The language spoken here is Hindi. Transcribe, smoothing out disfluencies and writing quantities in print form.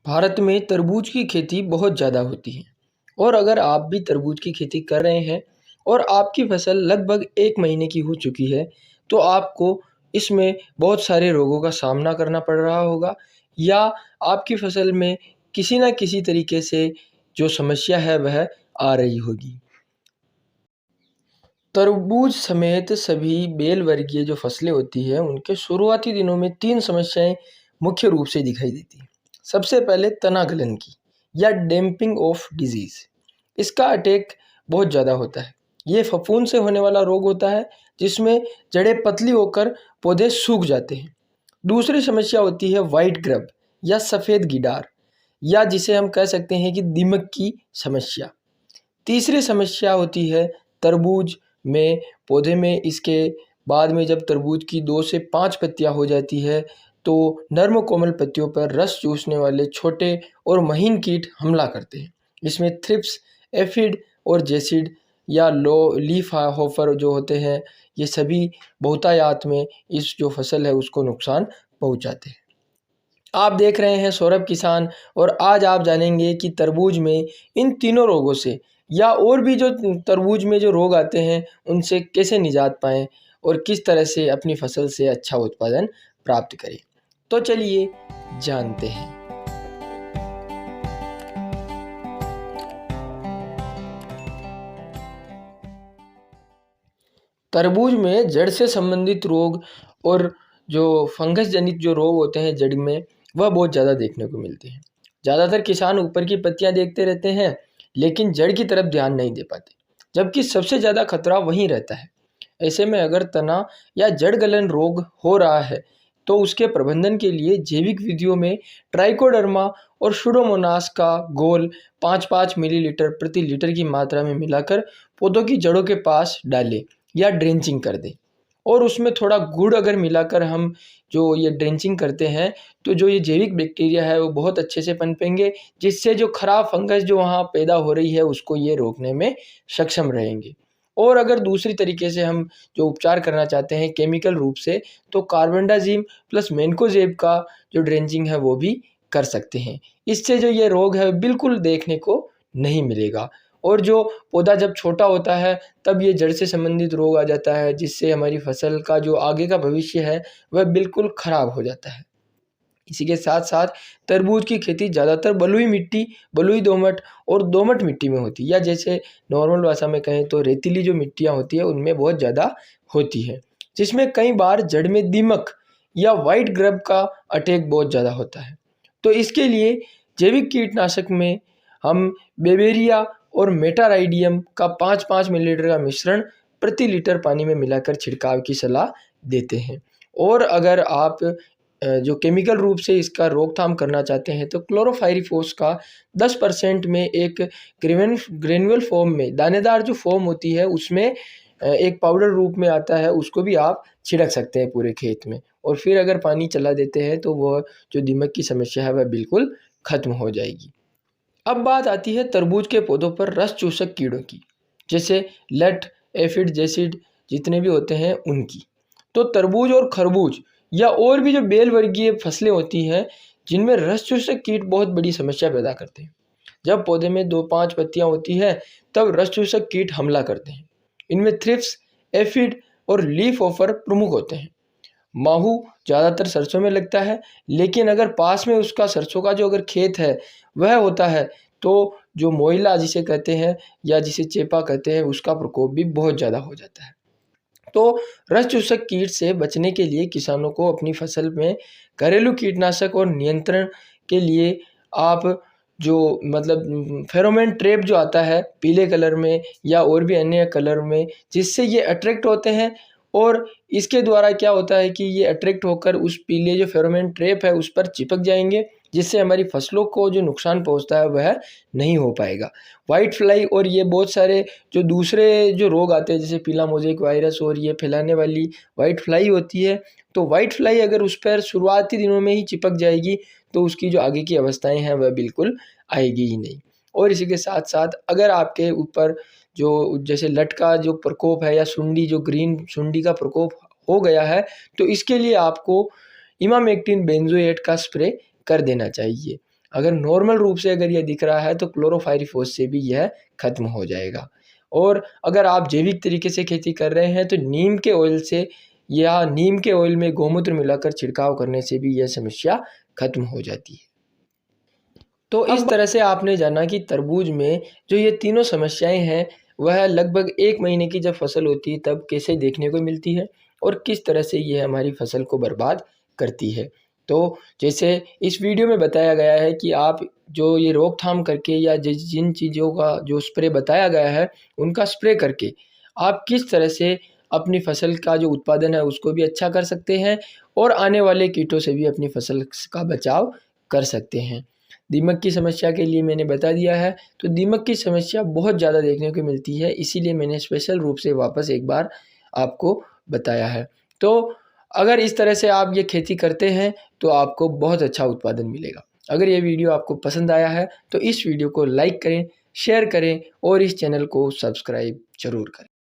भारत में तरबूज की खेती बहुत ज़्यादा होती है और अगर आप भी तरबूज की खेती कर रहे हैं और आपकी फसल लगभग 1 महीने की हो चुकी है, तो आपको इसमें बहुत सारे रोगों का सामना करना पड़ रहा होगा या आपकी फसल में किसी न किसी तरीके से जो समस्या है वह आ रही होगी। तरबूज समेत सभी बेल वर्गीय जो फसलें होती हैं, उनके शुरुआती दिनों में 3 समस्याएँ मुख्य रूप से दिखाई देती हैं। सबसे पहले तना गलन की या डैम्पिंग ऑफ डिज़ीज़, इसका अटैक बहुत ज़्यादा होता है। ये फफूंद से होने वाला रोग होता है, जिसमें जड़ें पतली होकर पौधे सूख जाते हैं। दूसरी समस्या होती है व्हाइट ग्रब या सफ़ेद गिडार, या जिसे हम कह सकते हैं कि दीमक की समस्या। तीसरी समस्या होती है तरबूज में पौधे में इसके बाद में जब तरबूज की 2 से 5 पत्तियाँ हो जाती है, तो नर्म कोमल पत्तियों पर रस चूसने वाले छोटे और महीन कीट हमला करते हैं। इसमें थ्रिप्स, एफिड और जेसिड या लो लीफ होफर जो होते हैं, ये सभी बहुतायत में इस जो फसल है उसको नुकसान पहुंचाते हैं। आप देख रहे हैं सौरभ किसान, और आज आप जानेंगे कि तरबूज में इन तीनों रोगों से या और भी जो तरबूज में जो रोग आते हैं उनसे कैसे निजात पाएँ और किस तरह से अपनी फसल से अच्छा उत्पादन प्राप्त करें। तो चलिए जानते हैं। तरबूज में जड़ से संबंधित रोग और जो फंगस जनित जो रोग होते हैं जड़ में, वह बहुत ज़्यादा देखने को मिलते हैं। ज़्यादातर किसान ऊपर की पत्तियां देखते रहते हैं लेकिन जड़ की तरफ ध्यान नहीं दे पाते, जबकि सबसे ज़्यादा खतरा वहीं रहता है। ऐसे में अगर तना या जड़ गलन रोग हो रहा है तो उसके प्रबंधन के लिए जैविक विधियों में ट्राइकोडर्मा और सुडोमोनास का घोल 5-5 मिलीलीटर प्रति लीटर की मात्रा में मिलाकर पौधों की जड़ों के पास डालें या ड्रेंचिंग कर दें। और उसमें थोड़ा गुड़ अगर मिलाकर हम जो ये ड्रेंचिंग करते हैं, तो जो ये जैविक बैक्टीरिया है वो बहुत अच्छे से पनपेंगे, जिससे जो खराब फंगस जो वहाँ पैदा हो रही है उसको ये रोकने में सक्षम रहेंगे। और अगर दूसरी तरीके से हम जो उपचार करना चाहते हैं केमिकल रूप से, तो कार्बेंडाजिम प्लस मैंकोजेब का जो ड्रेंचिंग है वो भी कर सकते हैं। इससे जो ये रोग है बिल्कुल देखने को नहीं मिलेगा। और जो पौधा जब छोटा होता है तब ये जड़ से संबंधित रोग आ जाता है, जिससे हमारी फसल का जो आगे का भविष्य है वह बिल्कुल खराब हो जाता है। इसी के साथ साथ तरबूज की खेती ज़्यादातर बलुई मिट्टी, बलुई दोमट और दोमट मिट्टी में होती है, या जैसे नॉर्मल भाषा में कहें तो रेतीली जो मिट्टियाँ होती है उनमें बहुत ज़्यादा होती है, जिसमें कई बार जड़ में दीमक या वाइट ग्रब का अटैक बहुत ज़्यादा होता है। तो इसके लिए जैविक कीटनाशक में हम बेवेरिया और मेटाराइडियम का 5-5 मिलीलीटर का मिश्रण प्रति लीटर पानी में मिलाकर छिड़काव की सलाह देते हैं। और अगर आप जो केमिकल रूप से इसका रोकथाम करना चाहते हैं तो क्लोरोफाइरिफॉस का 10% में एक ग्रेन्युअल फॉर्म में दानेदार जो फॉर्म होती है उसमें एक पाउडर रूप में आता है, उसको भी आप छिड़क सकते हैं पूरे खेत में। और फिर अगर पानी चला देते हैं तो वह जो दीमक की समस्या है वह बिल्कुल खत्म हो जाएगी। अब बात आती है तरबूज के पौधों पर रस चूसक कीड़ों की, जैसे लट, एफिड, जेसिड जितने भी होते हैं उनकी। तो तरबूज और खरबूज या और भी जो बेल वर्गीय फसलें होती हैं जिनमें रस चूसक कीट बहुत बड़ी समस्या पैदा करते हैं। जब पौधे में 2-5 पत्तियां होती हैं तब रस चूसक कीट हमला करते हैं। इनमें थ्रिप्स, एफिड और लीफ ऑफर प्रमुख होते हैं। माहू ज़्यादातर सरसों में लगता है, लेकिन अगर पास में उसका सरसों का जो अगर खेत है वह होता है तो जो मोइला जिसे कहते हैं या जिसे चेपा कहते हैं उसका प्रकोप भी बहुत ज़्यादा हो जाता है। तो रस चूसक कीट से बचने के लिए किसानों को अपनी फसल में घरेलू कीटनाशक और नियंत्रण के लिए आप जो फेरोमोन ट्रैप जो आता है पीले कलर में या और भी अन्य कलर में, जिससे ये अट्रैक्ट होते हैं और इसके द्वारा क्या होता है कि ये अट्रैक्ट होकर उस पीले जो फेरोमोन ट्रैप है उस पर चिपक जाएंगे, जिससे हमारी फसलों को जो नुकसान पहुंचता है वह नहीं हो पाएगा। वाइट फ्लाई और ये बहुत सारे जो दूसरे जो रोग आते हैं जैसे पीला मोज़ेक वायरस और ये फैलाने वाली वाइट फ्लाई होती है, तो वाइट फ्लाई अगर उस पर शुरुआती दिनों में ही चिपक जाएगी तो उसकी जो आगे की अवस्थाएं हैं वह बिल्कुल आएगी ही नहीं। और इसी के साथ साथ अगर आपके ऊपर जो जैसे लट का जो प्रकोप है या सुंडी जो ग्रीन सुंडी का प्रकोप हो गया है, तो इसके लिए आपको इमामेक्टिन बेंजोएट का स्प्रे कर देना चाहिए। अगर नॉर्मल रूप से अगर यह दिख रहा है तो क्लोरोफाइरिफॉस से भी यह खत्म हो जाएगा। और अगर आप जैविक तरीके से खेती कर रहे हैं तो नीम के ऑयल से या नीम के ऑयल में गौमूत्र मिलाकर छिड़काव करने से भी यह समस्या खत्म हो जाती है। तो इस तरह से आपने जाना कि तरबूज में जो ये तीनों समस्याएं हैं वह लगभग 1 महीने की जब फसल होती है तब कैसे देखने को मिलती है और किस तरह से ये हमारी फसल को बर्बाद करती है। तो जैसे इस वीडियो में बताया गया है कि आप जो ये रोकथाम करके या जिन चीज़ों का जो स्प्रे बताया गया है उनका स्प्रे करके आप किस तरह से अपनी फसल का जो उत्पादन है उसको भी अच्छा कर सकते हैं और आने वाले कीटों से भी अपनी फसल का बचाव कर सकते हैं। दीमक की समस्या के लिए मैंने बता दिया है। तो दीमक की समस्या बहुत ज़्यादा देखने को मिलती है, इसीलिए मैंने स्पेशल रूप से वापस एक बार आपको बताया है। तो अगर इस तरह से आप ये खेती करते हैं तो आपको बहुत अच्छा उत्पादन मिलेगा। अगर ये वीडियो आपको पसंद आया है तो इस वीडियो को लाइक करें, शेयर करें और इस चैनल को सब्सक्राइब ज़रूर करें।